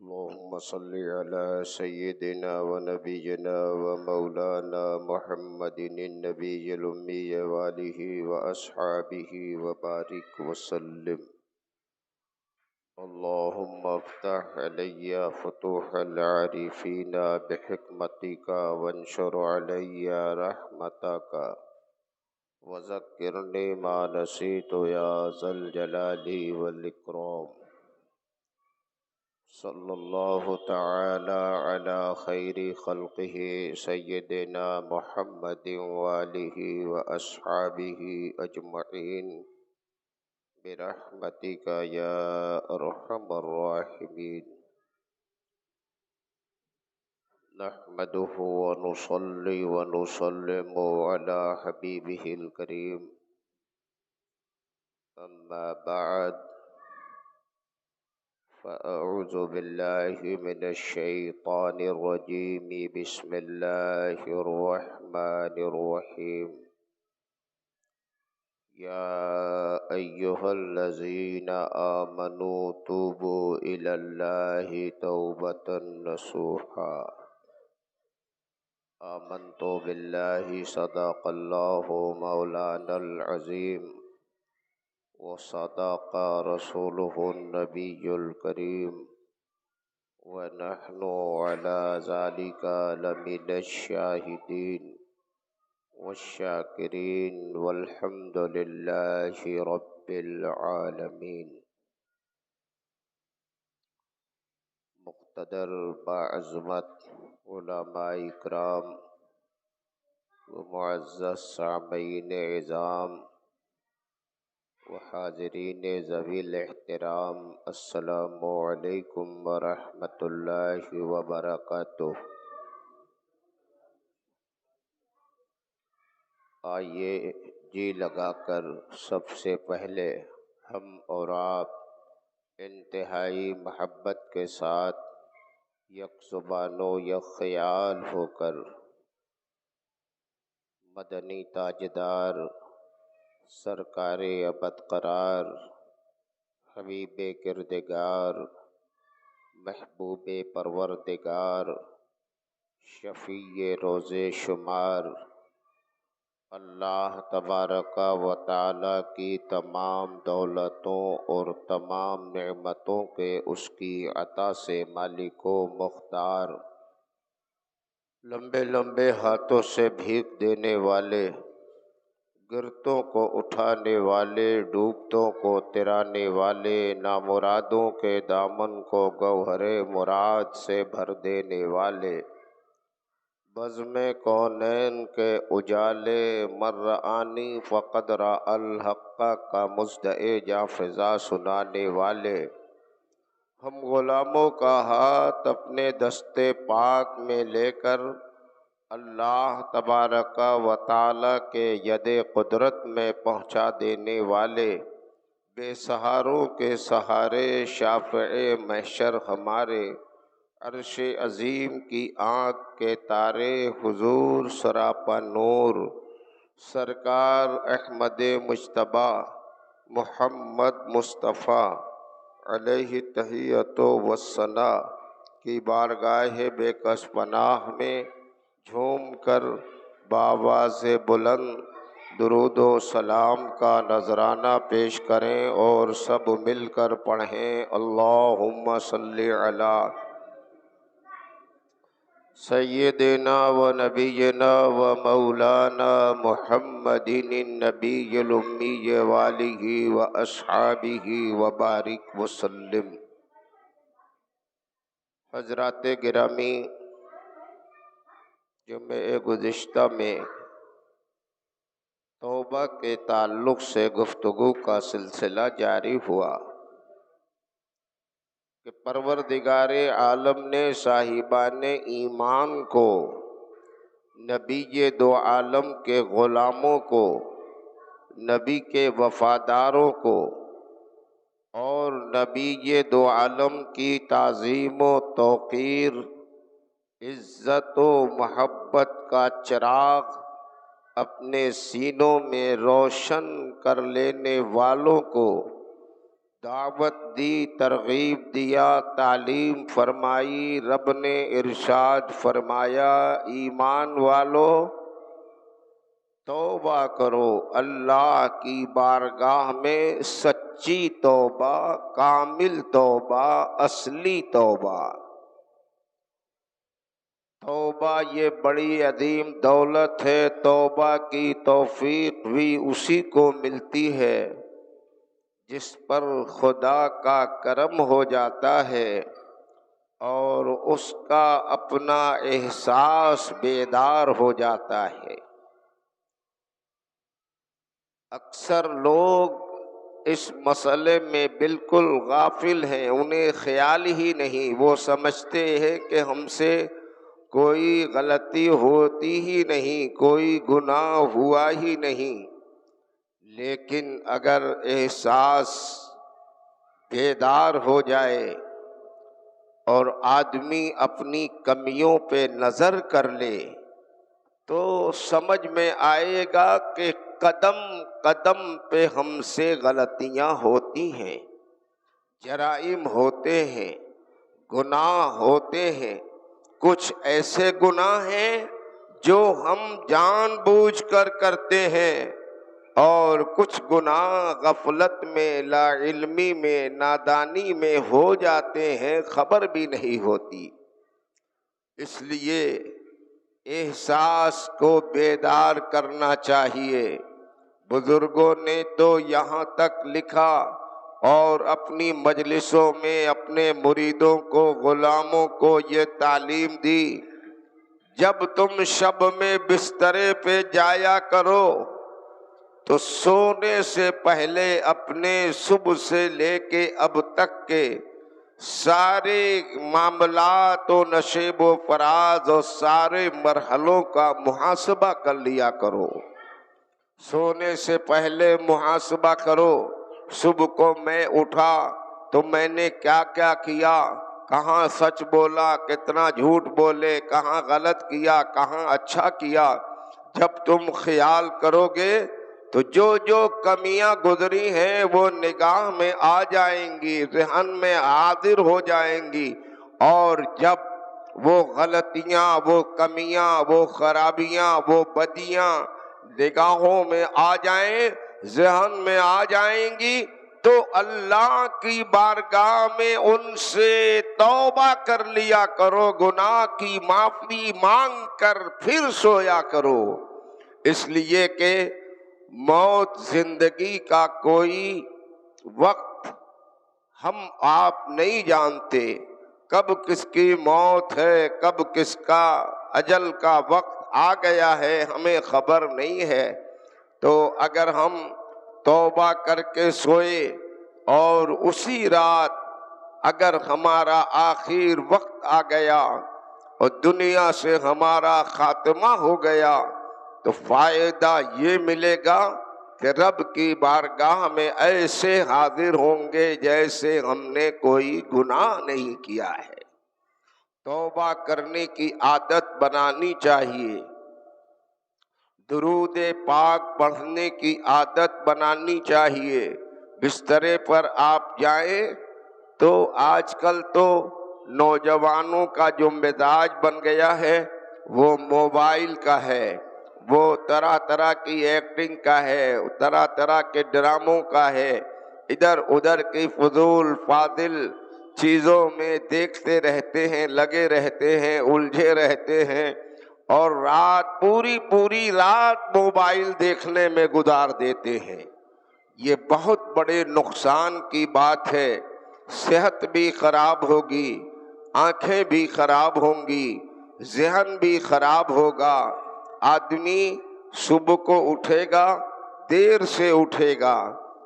اللهم صل على سيدنا ونبينا ومولانا محمد النبي الأمي وآله وأصحابه وبارك وسلم. اللهم افتح علي فتوح العارفين بحكمتك وانشر علي رحمتك وذكرني ما نسيت يا ذا الجلال والإكرام. صلی اللہ تعالی علی خیر خلقہ سیدنا محمد وآلہ واصحابہ اجمعین برحمتک یا ارحم الراحمین. نحمده ونصلی ونسلم علی حبیبہ الکریم. اما بعد فأعوذ بالله من الشيطان الرجيم. بسم الله الرحمن الرحيم. يا أيها الذين آمنوا توبوا إلى الله توبة نصوحا. آمنت بالله صدق الله مولانا العظيم وصدق رسوله النبي الكريم ونحن على ذلك لمن الشاهدين والشاكرين والحمد لله رب العالمين. مقتدر باعظمت علماء اکرام ومعزز سامعین عظام وحاضرین ذوی الاحترام، السلام علیکم ورحمۃ اللہ وبرکاتہ. آئیے جی لگا کر سب سے پہلے ہم اور آپ انتہائی محبت کے ساتھ یک زبان و یک خیال ہو کر مدنی تاجدار سرکار ابد قرار حبیب کردگار محبوب پروردگار شفیع روز شمار اللہ تبارک و تعالی کی تمام دولتوں اور تمام نعمتوں کے اس کی عطا سے مالک و مختار، لمبے لمبے ہاتھوں سے بھیک دینے والے، گرتوں کو اٹھانے والے، ڈوبتوں کو ترانے والے، نامرادوں کے دامن کو گوہر مراد سے بھر دینے والے، بزم کونین کے اجالے، مرآنی فقد رأى الحق کا مصدع جاں فضا سنانے والے، ہم غلاموں کا ہاتھ اپنے دستے پاک میں لے کر اللہ تبارک و تعالی کے ید قدرت میں پہنچا دینے والے، بے سہاروں کے سہارے، شافع محشر ہمارے، عرش عظیم کی آنکھ کے تارے، حضور سراپا نور، سرکار احمد مجتبیٰ محمد مصطفیٰ علیہ تحیۃ و ثنا کی بارگاہ بے کس پناہ میں جھوم کر بآواز بلند درود و سلام کا نذرانہ پیش کریں اور سب مل کر پڑھیں، اللہم صلی علی سیدنا و نبینا و مولانا محمد النبی الامی وآلہ و اصحابہ و بارک وسلم. حضرات گرامی، جمعہ گزشتہ میں توبہ کے تعلق سے گفتگو کا سلسلہ جاری ہوا کہ پروردگار عالم نے صاحبان ایمان کو، نبی دو عالم کے غلاموں کو، نبی کے وفاداروں کو اور نبی دو عالم کی تعظیم و توقیر، عزت و محبت کا چراغ اپنے سینوں میں روشن کر لینے والوں کو دعوت دی، ترغیب دیا، تعلیم فرمائی، رب نے ارشاد فرمایا ایمان والو توبہ کرو، اللہ کی بارگاہ میں سچی توبہ، کامل توبہ، اصلی توبہ۔ توبہ یہ بڑی عظیم دولت ہے، توبہ کی توفیق بھی اسی کو ملتی ہے جس پر خدا کا کرم ہو جاتا ہے اور اس کا اپنا احساس بیدار ہو جاتا ہے۔ اکثر لوگ اس مسئلے میں بالکل غافل ہیں، انہیں خیال ہی نہیں، وہ سمجھتے ہیں کہ ہم سے کوئی غلطی ہوتی ہی نہیں، کوئی گناہ ہوا ہی نہیں۔ لیکن اگر احساس بیدار ہو جائے اور آدمی اپنی کمیوں پہ نظر کر لے تو سمجھ میں آئے گا کہ قدم قدم پہ ہم سے غلطیاں ہوتی ہیں، جرائم ہوتے ہیں، گناہ ہوتے ہیں۔ کچھ ایسے گناہ ہیں جو ہم جان بوجھ کر کرتے ہیں اور کچھ گناہ غفلت میں، لا علمی میں، نادانی میں ہو جاتے ہیں، خبر بھی نہیں ہوتی۔ اس لیے احساس کو بیدار کرنا چاہیے۔ بزرگوں نے تو یہاں تک لکھا اور اپنی مجلسوں میں اپنے مریدوں کو، غلاموں کو یہ تعلیم دی، جب تم شب میں بسترے پہ جایا کرو تو سونے سے پہلے اپنے صبح سے لے کے اب تک کے سارے معاملات و نشیب و فراز اور سارے مرحلوں کا محاسبہ کر لیا کرو۔ سونے سے پہلے محاسبہ کرو، صبح کو میں اٹھا تو میں نے کیا کیا کیا، کہاں سچ بولا، کتنا جھوٹ بولے، کہاں غلط کیا، کہاں اچھا کیا۔ جب تم خیال کرو گے تو جو جو کمیاں گزری ہیں وہ نگاہ میں آ جائیں گی، ذہن میں حاضر ہو جائیں گی، اور جب وہ غلطیاں، وہ کمیاں، وہ خرابیاں، وہ بدیاں نگاہوں میں آ جائیں، ذہن میں آ جائیں گی تو اللہ کی بارگاہ میں ان سے توبہ کر لیا کرو، گناہ کی معافی مانگ کر پھر سویا کرو۔ اس لیے کہ موت زندگی کا کوئی وقت ہم آپ نہیں جانتے، کب کس کی موت ہے، کب کس کا اجل کا وقت آ گیا ہے، ہمیں خبر نہیں ہے۔ تو اگر ہم توبہ کر کے سوئے اور اسی رات اگر ہمارا آخر وقت آ گیا اور دنیا سے ہمارا خاتمہ ہو گیا تو فائدہ یہ ملے گا کہ رب کی بارگاہ میں ایسے حاضر ہوں گے جیسے ہم نے کوئی گناہ نہیں کیا ہے۔ توبہ کرنے کی عادت بنانی چاہیے، درود پاک پڑھنے کی عادت بنانی چاہیے۔ بسترے پر آپ جائیں تو آج کل تو نوجوانوں کا جو مزاج بن گیا ہے وہ موبائل کا ہے، وہ طرح طرح کی ایکٹنگ کا ہے، طرح طرح کے ڈراموں کا ہے، ادھر ادھر کی فضول فاضل چیزوں میں دیکھتے رہتے ہیں، لگے رہتے ہیں، الجھے رہتے ہیں، اور رات پوری رات موبائل دیکھنے میں گزار دیتے ہیں۔ یہ بہت بڑے نقصان کی بات ہے، صحت بھی خراب ہوگی، آنکھیں بھی خراب ہوں گی، ذہن بھی خراب ہوگا۔ آدمی صبح کو اٹھے گا، دیر سے اٹھے گا،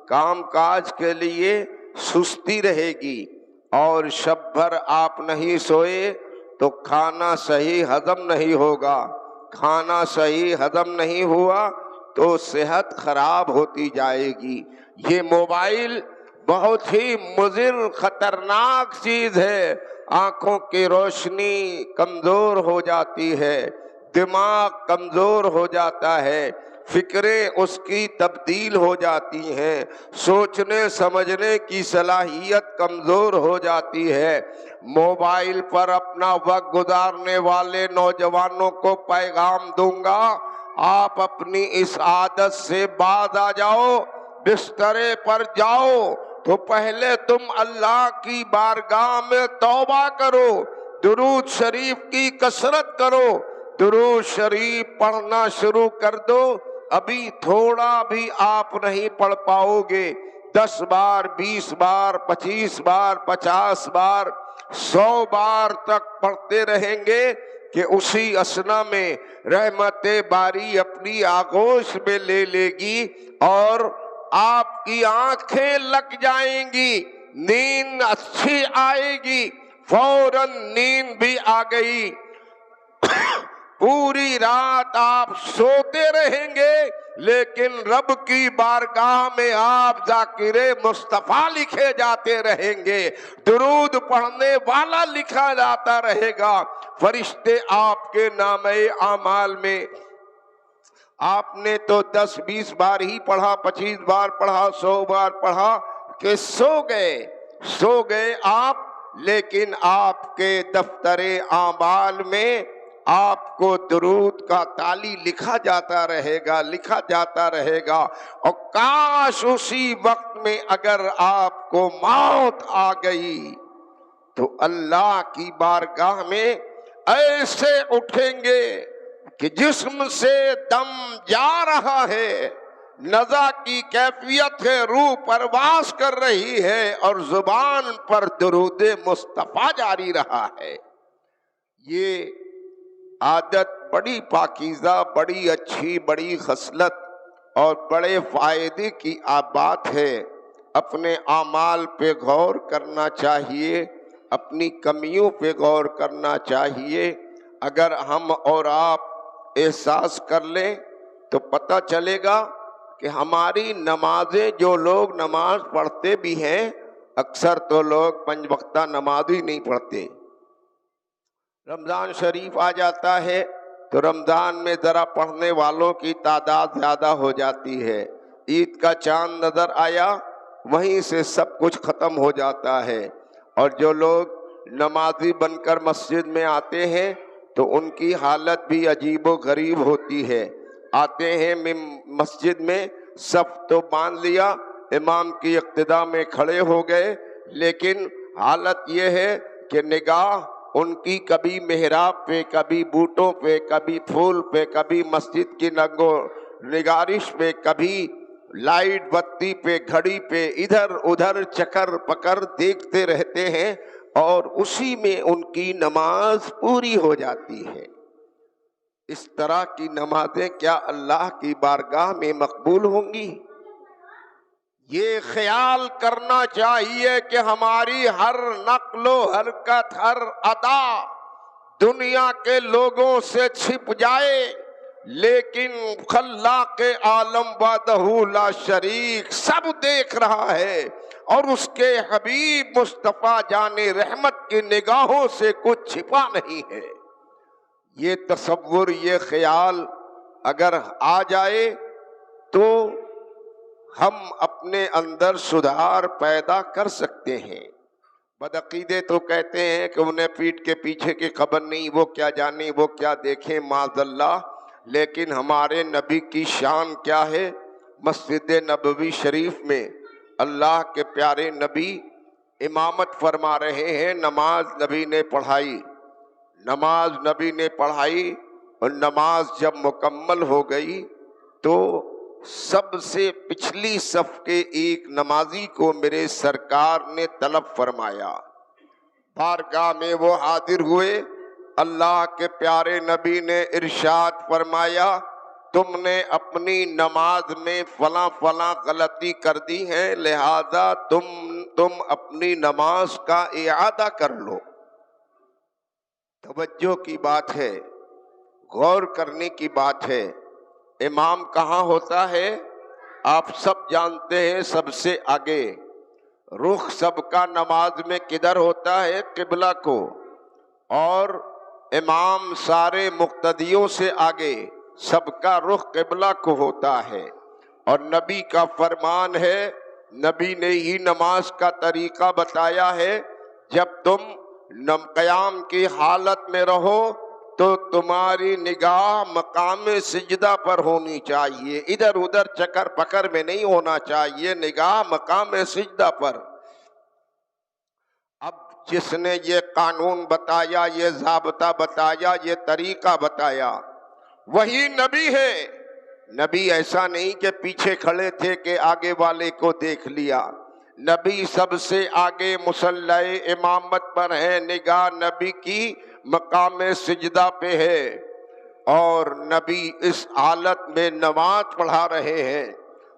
کام کاج کے لیے سستی رہے گی، اور شب بھر آپ نہیں سوئے تو کھانا صحیح ہضم نہیں ہوگا، کھانا صحیح ہضم نہیں ہوا تو صحت خراب ہوتی جائے گی۔ یہ موبائل بہت ہی مضر خطرناک چیز ہے، آنکھوں کی روشنی کمزور ہو جاتی ہے، دماغ کمزور ہو جاتا ہے، فکریں اس کی تبدیل ہو جاتی ہیں، سوچنے سمجھنے کی صلاحیت کمزور ہو جاتی ہے۔ موبائل پر اپنا وقت گزارنے والے نوجوانوں کو پیغام دوں گا، آپ اپنی اس عادت سے باز آ جاؤ، بسترے پر جاؤ تو پہلے تم اللہ کی بارگاہ میں توبہ کرو، درود شریف کی کثرت کرو، درود شریف پڑھنا شروع کر دو۔ ابھی تھوڑا بھی آپ نہیں پڑھ پاؤ گے، 10 بار 20 بار 25 بار 50 بار 100 بار تک پڑھتے رہیں گے کہ اسی اسنا میں رحمت باری اپنی آغوش میں لے لے گی اور آپ کی آنکھیں لگ جائیں گی، نیند اچھی آئے گی، فوراً نیند بھی آ گئی، پوری رات آپ سوتے رہیں گے لیکن رب کی بارگاہ میں آپ ذاکر مصطفیٰ لکھے جاتے رہیں گے، درود پڑھنے والا لکھا جاتا رہے گا، فرشتے آپ کے نامہ اعمال میں، آپ نے تو 10-20 بار ہی پڑھا، 25 بار پڑھا، 100 بار پڑھا کہ سو گئے آپ، لیکن آپ کے دفتر اعمال میں آپ کو درود کا تالی لکھا جاتا رہے گا، اور کاش اسی وقت میں اگر آپ کو موت آ گئی تو اللہ کی بارگاہ میں ایسے اٹھیں گے کہ جسم سے دم جا رہا ہے، نزع کی کیفیت ہے، روح پرواز کر رہی ہے اور زبان پر درود مصطفیٰ جاری رہا ہے۔ یہ عادت بڑی پاکیزہ، بڑی اچھی، بڑی خصلت اور بڑے فائدے کی بات ہے۔ اپنے اعمال پہ غور کرنا چاہیے، اپنی کمیوں پہ غور کرنا چاہیے۔ اگر ہم اور آپ احساس کر لیں تو پتہ چلے گا کہ ہماری نمازیں، جو لوگ نماز پڑھتے بھی ہیں، اکثر تو لوگ 5 وقتہ نماز ہی نہیں پڑھتے۔ رمضان شریف آ جاتا ہے تو رمضان میں ذرا پڑھنے والوں کی تعداد زیادہ ہو جاتی ہے، عید کا چاند نظر آیا وہیں سے سب کچھ ختم ہو جاتا ہے، اور جو لوگ نمازی بن کر مسجد میں آتے ہیں تو ان کی حالت بھی عجیب و غریب ہوتی ہے۔ آتے ہیں مسجد میں، صف تو باندھ لیا، امام کی اقتداء میں کھڑے ہو گئے، لیکن حالت یہ ہے کہ نگاہ ان کی کبھی محراب پہ، کبھی بوٹوں پہ، کبھی پھول پہ، کبھی مسجد کی نگو نگارش پہ، کبھی لائٹ بتی پہ، گھڑی پہ، ادھر ادھر چکر پکر دیکھتے رہتے ہیں، اور اسی میں ان کی نماز پوری ہو جاتی ہے۔ اس طرح کی نمازیں کیا اللہ کی بارگاہ میں مقبول ہوں گی؟ یہ خیال کرنا چاہیے کہ ہماری ہر نقل و حرکت، ہر ادا دنیا کے لوگوں سے چھپ جائے، لیکن خلاق عالم وحدہ لا شریک سب دیکھ رہا ہے، اور اس کے حبیب مصطفیٰ جان رحمت کی نگاہوں سے کچھ چھپا نہیں ہے۔ یہ تصور، یہ خیال اگر آ جائے تو ہم اپنے اندر سدھار پیدا کر سکتے ہیں۔ بدعقیدے تو کہتے ہیں کہ انہیں پیٹھ کے پیچھے کی خبر نہیں، وہ کیا جانے، وہ کیا دیکھیں، معاذ اللہ، لیکن ہمارے نبی کی شان کیا ہے؟ مسجد نبوی شریف میں اللہ کے پیارے نبی امامت فرما رہے ہیں، نماز نبی نے پڑھائی، اور نماز جب مکمل ہو گئی تو سب سے پچھلی صف کے ایک نمازی کو میرے سرکار نے طلب فرمایا، بارگاہ میں وہ حاضر ہوئے، اللہ کے پیارے نبی نے ارشاد فرمایا، تم نے اپنی نماز میں فلاں فلاں غلطی کر دی ہے، لہذا تم اپنی نماز کا اعادہ کر لو۔ توجہ کی بات ہے، غور کرنے کی بات ہے۔ امام کہاں ہوتا ہے؟ آپ سب جانتے ہیں، سب سے آگے۔ رخ سب کا نماز میں کدھر ہوتا ہے؟ قبلہ کو، اور امام سارے مقتدیوں سے آگے۔ سب کا رخ قبلہ کو ہوتا ہے، اور نبی کا فرمان ہے، نبی نے ہی نماز کا طریقہ بتایا ہے، جب تم قیام کی حالت میں رہو تو تمہاری نگاہ مقام سجدہ پر ہونی چاہیے، ادھر ادھر چکر پکر میں نہیں ہونا چاہیے، نگاہ مقام سجدہ پر۔ اب جس نے یہ قانون بتایا، یہ ضابطہ بتایا، یہ طریقہ بتایا، وہی نبی ہے۔ نبی ایسا نہیں کہ پیچھے کھڑے تھے کہ آگے والے کو دیکھ لیا، نبی سب سے آگے مصلی امامت پر ہے، نگاہ نبی کی مقام سجدہ پہ ہے، اور نبی اس حالت میں نماز پڑھا رہے ہیں۔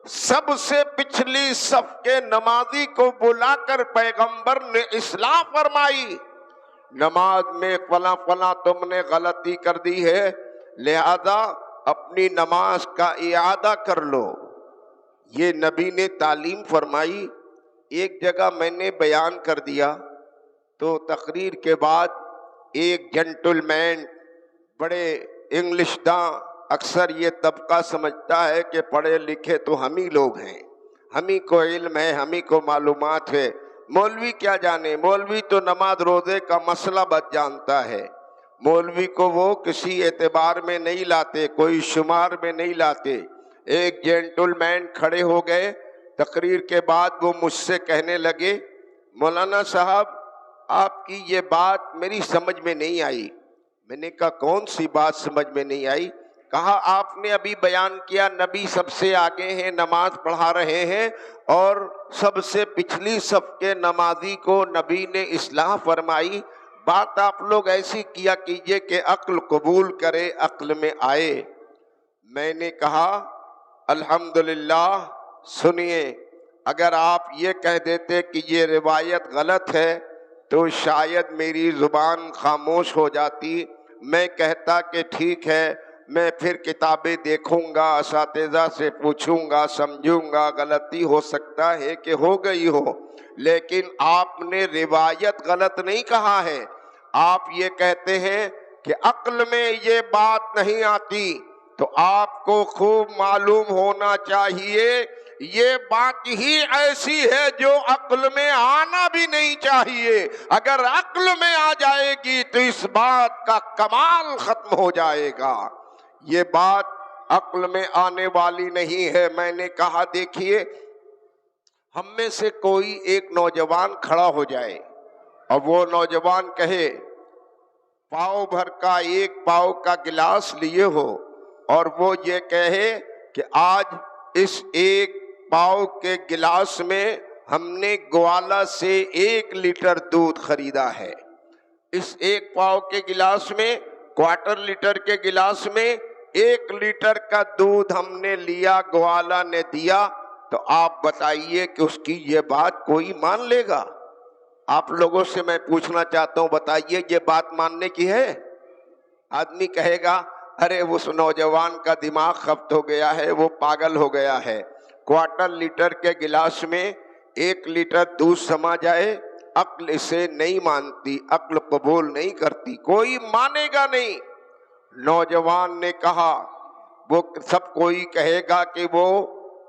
سب سے پچھلی صف کے نمازی کو بلا کر پیغمبر نے اصلاح فرمائی، نماز میں فلاں فلاں تم نے غلطی کر دی ہے، لہذا اپنی نماز کا اعادہ کر لو۔ یہ نبی نے تعلیم فرمائی۔ ایک جگہ میں نے بیان کر دیا تو تقریر کے بعد ایک جنٹل مین، بڑے انگلش داں، اکثر یہ طبقہ سمجھتا ہے کہ پڑھے لکھے تو ہم ہی لوگ ہیں، ہم ہی کو علم ہے، ہم ہی کو معلومات ہے، مولوی کیا جانے، مولوی تو نماز روزے کا مسئلہ بس جانتا ہے، مولوی کو وہ کسی اعتبار میں نہیں لاتے، کوئی شمار میں نہیں لاتے۔ ایک جینٹل مین کھڑے ہو گئے، تقریر کے بعد وہ مجھ سے کہنے لگے، مولانا صاحب آپ کی یہ بات میری سمجھ میں نہیں آئی۔ میں نے کہا کون سی بات سمجھ میں نہیں آئی؟ کہا آپ نے ابھی بیان کیا نبی سب سے آگے ہیں، نماز پڑھا رہے ہیں، اور سب سے پچھلی صف کے نمازی کو نبی نے اصلاح فرمائی، بات آپ لوگ ایسی کیا کیجئے کہ عقل قبول کرے، عقل میں آئے۔ میں نے کہا الحمدللہ، سنیے، اگر آپ یہ کہہ دیتے کہ یہ روایت غلط ہے تو شاید میری زبان خاموش ہو جاتی، میں کہتا کہ ٹھیک ہے، میں پھر کتابیں دیکھوں گا، اساتذہ سے پوچھوں گا، سمجھوں گا، غلطی ہو سکتا ہے کہ ہو گئی ہو، لیکن آپ نے روایت غلط نہیں کہا ہے، آپ یہ کہتے ہیں کہ عقل میں یہ بات نہیں آتی، تو آپ کو خوب معلوم ہونا چاہیے یہ بات ہی ایسی ہے جو عقل میں آنا بھی نہیں چاہیے، اگر عقل میں آ جائے گی تو اس بات کا کمال ختم ہو جائے گا، یہ بات عقل میں آنے والی نہیں ہے۔ میں نے کہا دیکھیے، ہم میں سے کوئی ایک نوجوان کھڑا ہو جائے اور وہ نوجوان کہے پاؤ بھر کا ایک پاؤ کا گلاس لیے ہو، اور وہ یہ کہے کہ آج اس ایک پاؤ کے گلاس میں ہم نے گوالا سے 1 لیٹر دودھ خریدا ہے، اس ایک پاؤ کے گلاس میں، کوارٹر لیٹر کے گلاس میں 1 لیٹر کا دودھ ہم نے لیا، گوالا نے دیا، تو آپ بتائیے کہ اس کی یہ بات کوئی مان لے گا؟ آپ لوگوں سے میں پوچھنا چاہتا ہوں، بتائیے یہ بات ماننے کی ہے؟ آدمی کہے گا ارے اس نوجوان کا دماغ خبط ہو گیا ہے، وہ پاگل ہو گیا ہے، کوارٹر لیٹر کے گلاس میں 1 لیٹر دودھ سما جائے، عقل اسے نہیں مانتی، عقل قبول نہیں کرتی، کوئی مانے گا نہیں۔ نوجوان نے کہا، وہ سب کوئی کہے گا کہ وہ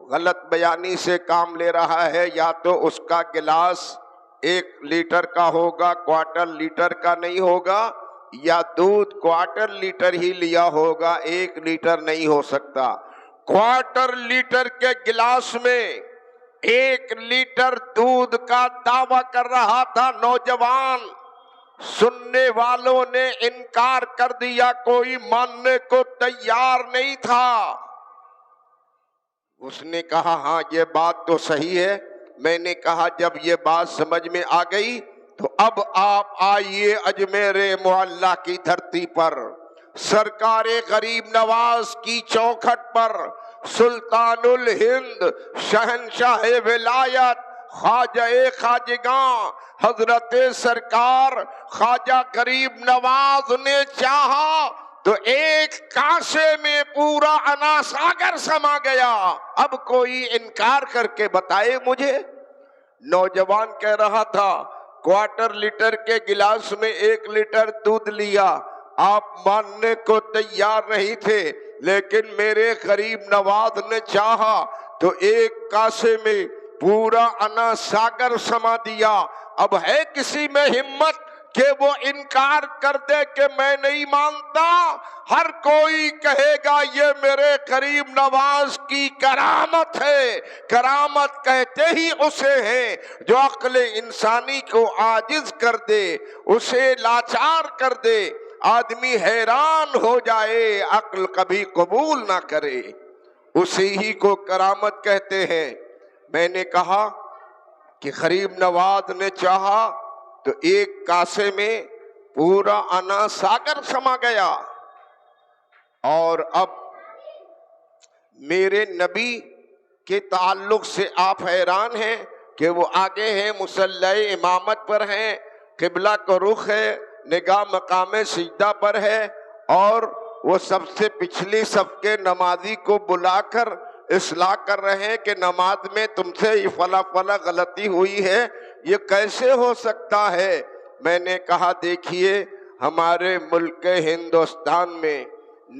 غلط بیانی سے کام لے رہا ہے، یا تو اس کا گلاس 1 لیٹر کا ہوگا، کوارٹر لیٹر کا نہیں ہوگا، یا دودھ کوارٹر لیٹر ہی لیا ہوگا، 1 لیٹر نہیں ہو سکتا۔ کوارٹر لیٹر کے گلاس میں 1 لیٹر دودھ کا دعویٰ کر رہا تھا نوجوان، سننے والوں نے انکار کر دیا، کوئی ماننے کو تیار نہیں تھا۔ اس نے کہا ہاں یہ بات تو صحیح ہے۔ میں نے کہا جب یہ بات سمجھ میں آ گئی تو اب آپ آئیے اجمیر معلیٰ کی دھرتی پر، سرکار غریب نواز کی چوکھٹ پر، سلطان الہند، شہنشاہ ولایت، خواجہ خواجگاں، حضرت سرکار خواجہ غریب نواز نے چاہا تو ایک کاسے میں پورا انا ساگر سما گیا۔ اب کوئی انکار کر کے بتائے مجھے۔ نوجوان کہہ رہا تھا کوارٹر لیٹر کے گلاس میں 1 لیٹر دودھ لیا، آپ ماننے کو تیار نہیں تھے، لیکن میرے غریب نواز نے چاہا تو ایک کاسے میں پورا انا ساگر سما دیا۔ اب ہے کسی میں ہمت کہ وہ انکار کر دے کہ میں نہیں مانتا؟ ہر کوئی کہے گا یہ میرے غریب نواز کی کرامت ہے۔ کرامت کہتے ہی اسے ہیں جو عقل انسانی کو عاجز کر دے، اسے لاچار کر دے، آدمی حیران ہو جائے، عقل کبھی قبول نہ کرے، اسی ہی کو کرامت کہتے ہیں۔ میں نے کہا کہ غریب نواز نے چاہا تو ایک کاسے میں پورا انا ساگر سما گیا۔ اور اب میرے نبی کے تعلق سے آپ حیران ہیں کہ وہ آگے ہیں، مصلی امامت پر ہیں، قبلہ کو رخ ہے، نگاہ مقام سجدہ پر ہے، اور وہ سب سے پچھلی صف کے نمازی کو بلا کر اصلاح کر رہے ہیں کہ نماز میں تم سے یہ فلاں فلاں غلطی ہوئی ہے، یہ کیسے ہو سکتا ہے؟ میں نے کہا دیکھیے ہمارے ملک ہندوستان میں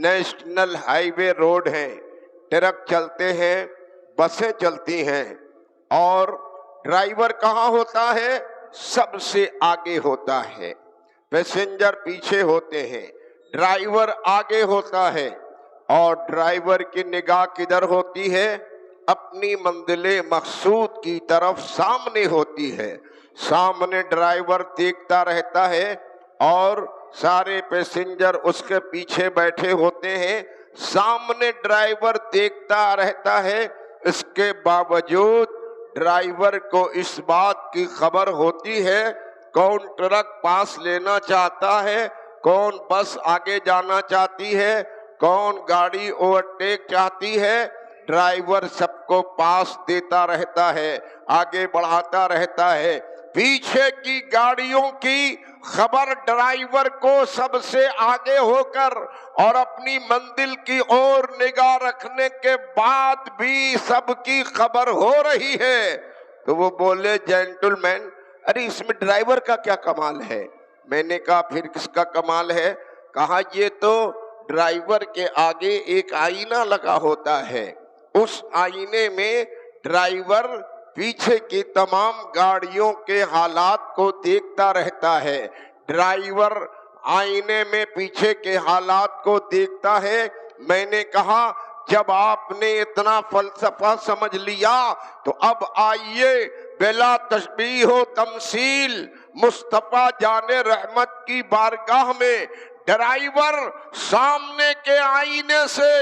نیشنل ہائی وے روڈ ہیں، ٹرک چلتے ہیں، بسیں چلتی ہیں، اور ڈرائیور کہاں ہوتا ہے؟ سب سے آگے ہوتا ہے، پیسنجر پیچھے ہوتے ہیں، ڈرائیور آگے ہوتا ہے، اور ڈرائیور کی نگاہ کدھر ہوتی ہے؟ اپنی منزل مقصود کی طرف سامنے ہوتی ہے۔ سامنے ڈرائیور دیکھتا رہتا ہے اور سارے پیسنجر اس کے پیچھے بیٹھے ہوتے ہیں۔ سامنے ڈرائیور دیکھتا رہتا ہے، اس کے باوجود ڈرائیور کو اس بات کی خبر ہوتی ہے کون ٹرک پاس لینا چاہتا ہے، کون بس آگے جانا چاہتی ہے، کون گاڑی اوورٹیک چاہتی ہے۔ ڈرائیور سب کو پاس دیتا رہتا ہے، آگے بڑھاتا رہتا ہے۔ پیچھے کی گاڑیوں کی خبر ڈرائیور کو سب سے آگے ہو کر اور اپنی منزل کی اور نگاہ رکھنے کے بعد بھی سب کی خبر ہو رہی ہے۔ تو وہ بولے جینٹل مین، ارے اس میں ڈرائیور کا کیا کمال ہے؟ میں نے کہا پھر کس کا کمال ہے؟ کہا یہ تو ڈرائیور کے آگے ایک آئینہ لگا ہوتا ہے، اس آئینے میں ڈرائیور پیچھے کی تمام گاڑیوں کے حالات کو دیکھتا رہتا ہے۔ ڈرائیور آئینے میں پیچھے کے حالات کو دیکھتا ہے۔ میں نے کہا جب آپ نے اتنا فلسفہ سمجھ لیا تو اب آئیے بلا تشبیہ و تمثیل مصطفیٰ جان رحمت کی بارگاہ میں۔ ڈرائیور سامنے کے آئینے سے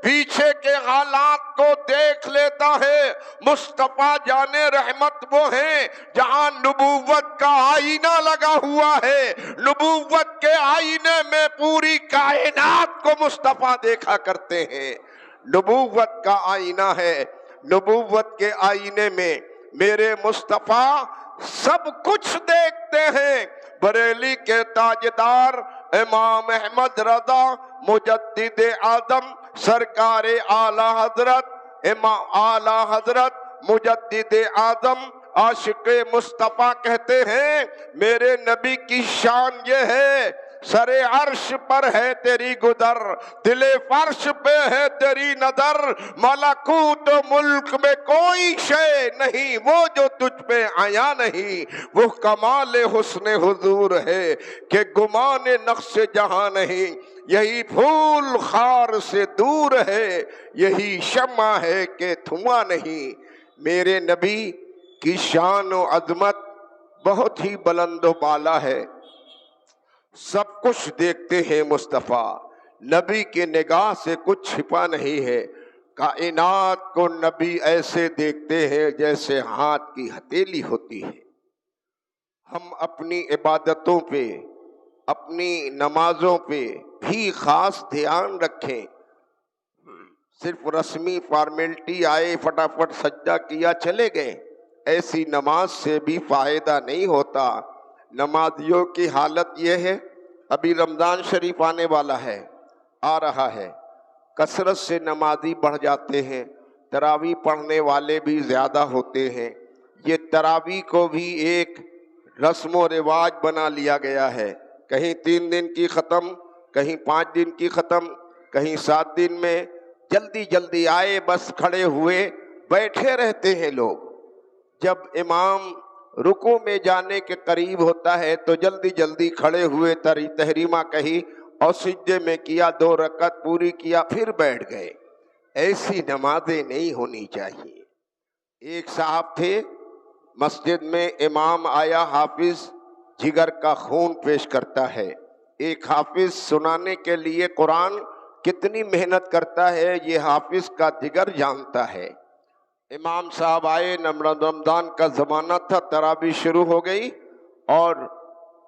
پیچھے کے حالات کو دیکھ لیتا ہے۔ مصطفیٰ جان رحمت وہ ہیں جہاں نبوت کا آئینہ لگا ہوا ہے، نبوت کے آئینے میں پوری کائنات کو مصطفیٰ دیکھا کرتے ہیں۔ نبوت کا آئینہ ہے، نبوت کے آئینے میں میرے مصطفیٰ سب کچھ دیکھتے ہیں۔ بریلی کے تاجدار امام احمد رضا مجدد اعظم سرکار اعلی حضرت امام اعلی حضرت مجدد اعظم عاشق مصطفیٰ کہتے ہیں میرے نبی کی شان یہ ہے، سر عرش پر ہے تیری گدر، دل فرش پہ ہے تیری نظر، ملکوت و ملک میں کوئی شے نہیں وہ جو تجھ پہ آیا نہیں۔ وہ کمال حسن حضور ہے کہ گمان نقش جہاں نہیں، یہی پھول خار سے دور ہے، یہی شمع ہے کہ دھواں نہیں۔ میرے نبی کی شان و عظمت بہت ہی بلند و بالا ہے، سب کچھ دیکھتے ہیں مصطفیٰ، نبی کی نگاہ سے کچھ چھپا نہیں ہے۔ کائنات کو نبی ایسے دیکھتے ہیں جیسے ہاتھ کی ہتھیلی ہوتی ہے۔ ہم اپنی عبادتوں پہ، اپنی نمازوں پہ بھی خاص دھیان رکھیں۔ صرف رسمی فارمیلٹی آئے، فٹافٹ سجدہ کیا چلے گئے، ایسی نماز سے بھی فائدہ نہیں ہوتا۔ نمازیوں کی حالت یہ ہے، ابھی رمضان شریف آنے والا ہے، آ رہا ہے، کثرت سے نمازی بڑھ جاتے ہیں، تراویح پڑھنے والے بھی زیادہ ہوتے ہیں۔ یہ تراویح کو بھی ایک رسم و رواج بنا لیا گیا ہے، کہیں 3 دن کی ختم، کہیں 5 دن کی ختم، کہیں 7 دن میں جلدی جلدی آئے، بس کھڑے ہوئے بیٹھے رہتے ہیں لوگ۔ جب امام رکوع میں جانے کے قریب ہوتا ہے تو جلدی جلدی کھڑے ہوئے، تحریمہ کہی اور سجدے میں کیا، 2 رکعت پوری کیا، پھر بیٹھ گئے۔ ایسی نمازیں نہیں ہونی چاہیے۔ ایک صاحب تھے مسجد میں، امام آیا، حافظ جگر کا خون پیش کرتا ہے۔ ایک حافظ سنانے کے لیے قرآن کتنی محنت کرتا ہے یہ حافظ کا جگر جانتا ہے۔ امام صاحب آئے، رمضان کا زمانہ تھا، تراویح شروع ہو گئی اور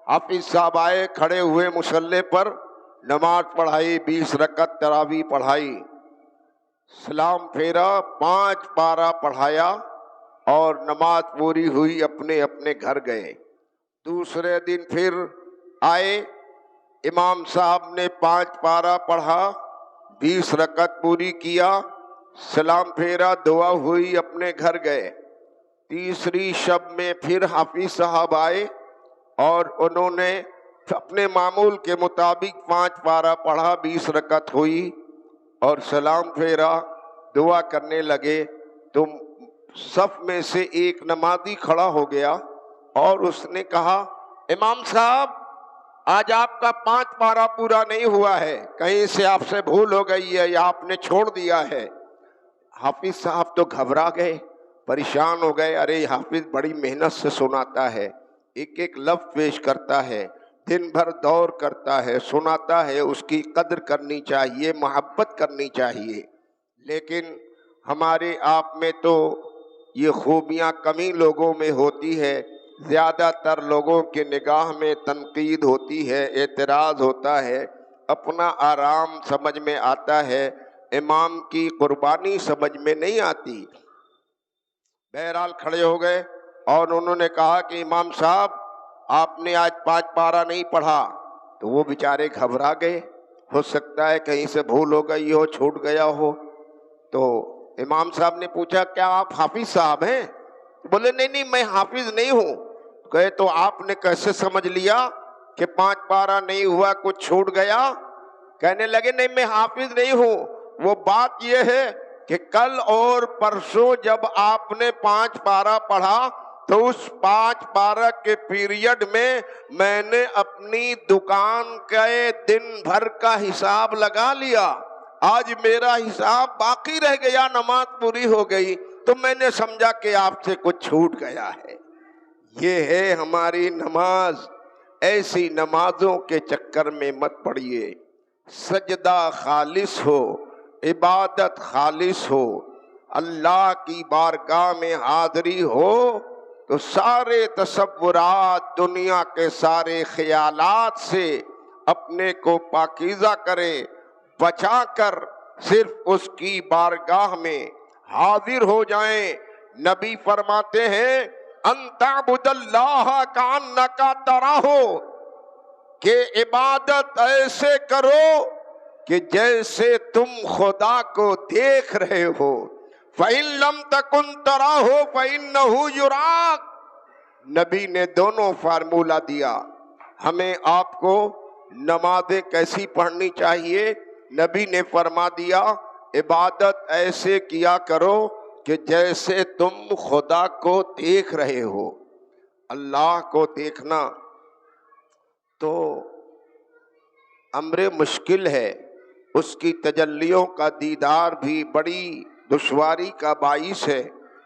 حافظ صاحب آئے، کھڑے ہوئے مصلی پر، نماز پڑھائی، 20 رکعت تراویح پڑھائی، سلام پھیرا، 5 پارہ پڑھایا اور نماز پوری ہوئی، اپنے اپنے گھر گئے۔ دوسرے دن پھر آئے، امام صاحب نے 5 پارہ پڑھا، 20 رکعت پوری کیا، سلام پھیرا، دعا ہوئی، اپنے گھر گئے۔ تیسری شب میں پھر حافظ صاحب آئے اور انہوں نے اپنے معمول کے مطابق 5 پارہ پڑھا، 20 رکعت ہوئی اور سلام پھیرا، دعا کرنے لگے تو صف میں سے ایک نمازی کھڑا ہو گیا اور اس نے کہا، امام صاحب آج آپ کا 5 پارہ پورا نہیں ہوا ہے، کہیں سے آپ سے بھول ہو گئی ہے یا آپ نے چھوڑ دیا ہے۔ حافظ صاحب تو گھبرا گئے، پریشان ہو گئے، ارے حافظ بڑی محنت سے سناتا ہے، ایک ایک لفظ پیش کرتا ہے، دن بھر دور کرتا ہے، سناتا ہے، اس کی قدر کرنی چاہیے، محبت کرنی چاہیے۔ لیکن ہمارے آپ میں تو یہ خوبیاں کمی لوگوں میں ہوتی ہے، زیادہ تر لوگوں کے نگاہ میں تنقید ہوتی ہے، اعتراض ہوتا ہے، اپنا آرام سمجھ میں آتا ہے، امام کی قربانی سمجھ میں نہیں آتی۔ بہرحال کھڑے ہو گئے اور انہوں نے کہا کہ امام صاحب آپ نے آج 5 پارہ نہیں پڑھا، تو وہ بیچارے گھبرا گئے، ہو سکتا ہے کہیں سے بھول ہو گئی ہو، چھوٹ گیا ہو۔ تو امام صاحب نے پوچھا، کیا آپ حافظ صاحب ہیں؟ بولے نہیں نہیں، میں حافظ نہیں ہوں۔ کہے تو آپ نے کیسے سمجھ لیا کہ 5 پارہ نہیں ہوا، کچھ چھوٹ گیا؟ کہنے لگے نہیں، میں حافظ نہیں ہوں، وہ بات یہ ہے کہ کل اور پرسوں جب آپ نے 5 پارہ پڑھا تو اس 5 پارہ کے پیریڈ میں نے اپنی دکان کے دن بھر کا حساب لگا لیا، آج میرا حساب باقی رہ گیا، نماز پوری ہو گئی تو میں نے سمجھا کہ آپ سے کچھ چھوٹ گیا ہے۔ یہ ہے ہماری نماز۔ ایسی نمازوں کے چکر میں مت پڑیے۔ سجدہ خالص ہو، عبادت خالص ہو، اللہ کی بارگاہ میں حاضری ہو تو سارے تصورات، دنیا کے سارے خیالات سے اپنے کو پاکیزہ کرے، بچا کر صرف اس کی بارگاہ میں حاضر ہو جائیں۔ نبی فرماتے ہیں، ان تعبد اللہ کأنک تراہ، کہ عبادت ایسے کرو کہ جیسے تم خدا کو دیکھ رہے ہو۔ فَإِن لَمْ تَكُنْ تَرَاهُ فَإِنَّهُ يُرَاكَ۔ نبی نے دونوں فارمولہ دیا۔ ہمیں آپ کو نمازیں کیسی پڑھنی چاہیے؟ نبی نے فرما دیا، عبادت ایسے کیا کرو کہ جیسے تم خدا کو دیکھ رہے ہو۔ اللہ کو دیکھنا تو امر مشکل ہے، اس کی تجلیوں کا دیدار بھی بڑی دشواری کا باعث ہے،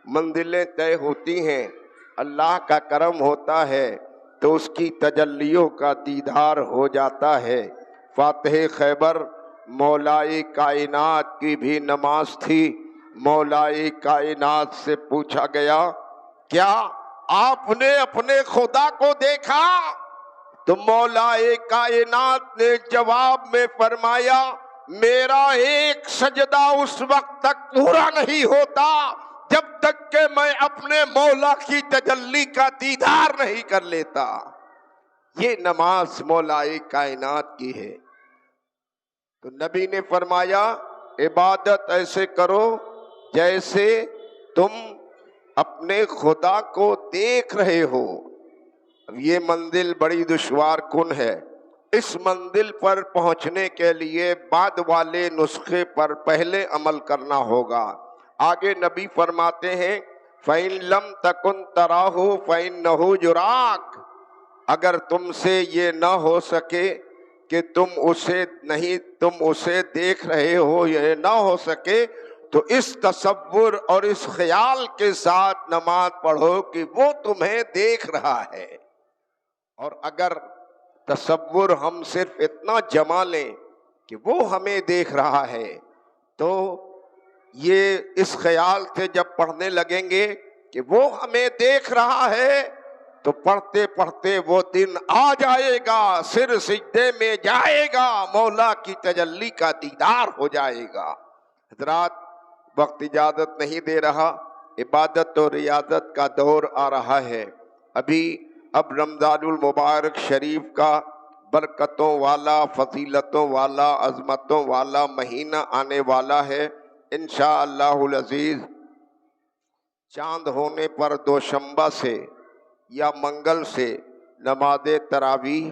منزلیں طے ہوتی ہیں، اللہ کا کرم ہوتا ہے تو اس کی تجلیوں کا دیدار ہو جاتا ہے۔ فاتح خیبر مولائے کائنات کی بھی نماز تھی۔ مولائے کائنات سے پوچھا گیا، کیا آپ نے اپنے خدا کو دیکھا؟ تو مولائے کائنات نے جواب میں فرمایا، میرا ایک سجدہ اس وقت تک پورا نہیں ہوتا جب تک کہ میں اپنے مولا کی تجلی کا دیدار نہیں کر لیتا۔ یہ نماز مولائے کائنات کی ہے۔ تو نبی نے فرمایا، عبادت ایسے کرو جیسے تم اپنے خدا کو دیکھ رہے ہو۔ اب یہ منزل بڑی دشوار کن ہے۔ اس منزل پر پہنچنے کے لیے بعد والے نسخے پر پہلے عمل کرنا ہوگا۔ آگے نبی فرماتے ہیں فَإِن لَمْ تَكُنْ تَرَاهُ فَإِنَّهُ يَرَاكَ، اگر تم سے یہ نہ ہو سکے کہ تم اسے دیکھ رہے ہو، یہ نہ ہو سکے تو اس تصور اور اس خیال کے ساتھ نماز پڑھو کہ وہ تمہیں دیکھ رہا ہے۔ اور اگر تصور ہم صرف اتنا جما لیں کہ وہ ہمیں دیکھ رہا ہے تو یہ اس خیال سے جب پڑھنے لگیں گے کہ وہ ہمیں دیکھ رہا ہے تو پڑھتے پڑھتے وہ دن آ جائے گا، سر سجدے میں جائے گا، مولا کی تجلی کا دیدار ہو جائے گا۔ حضرات، وقت اجازت نہیں دے رہا، عبادت و ریاضت کا دور آ رہا ہے۔ اب رمضان المبارک شریف کا برکتوں والا، فضیلتوں والا، عظمتوں والا مہینہ آنے والا ہے۔ انشاءاللہ العزیز چاند ہونے پر دوشنبہ سے یا منگل سے نماز تراویح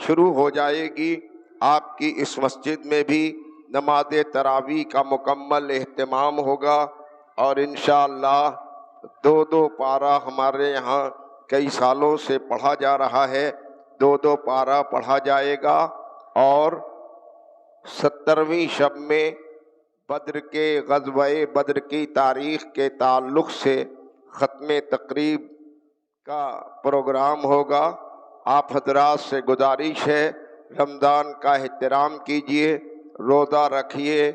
شروع ہو جائے گی۔ آپ کی اس مسجد میں بھی نماز تراویح کا مکمل اہتمام ہوگا، اور انشاءاللہ 2 پارہ ہمارے یہاں کئی سالوں سے پڑھا جا رہا ہے، 2 پارہ پڑھا جائے گا، اور 70ویں شب میں غزوہ بدر کی تاریخ کے تعلق سے ختم تقریب کا پروگرام ہوگا۔ آپ حضرات سے گزارش ہے رمضان کا احترام کیجیے، روزہ رکھیے،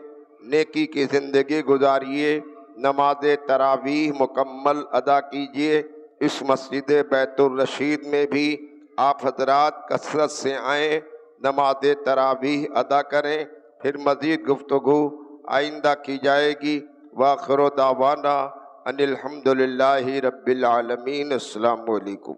نیکی کی زندگی گزاریے، نماز تراویح مکمل ادا کیجیے۔ اس مسجد بیت الرشید میں بھی آپ حضرات کثرت سے آئیں، نماز تراویح ادا کریں، پھر مزید گفتگو آئندہ کی جائے گی۔ وآخر دعوانا ان الحمد للہ رب العالمین۔ السلام علیکم۔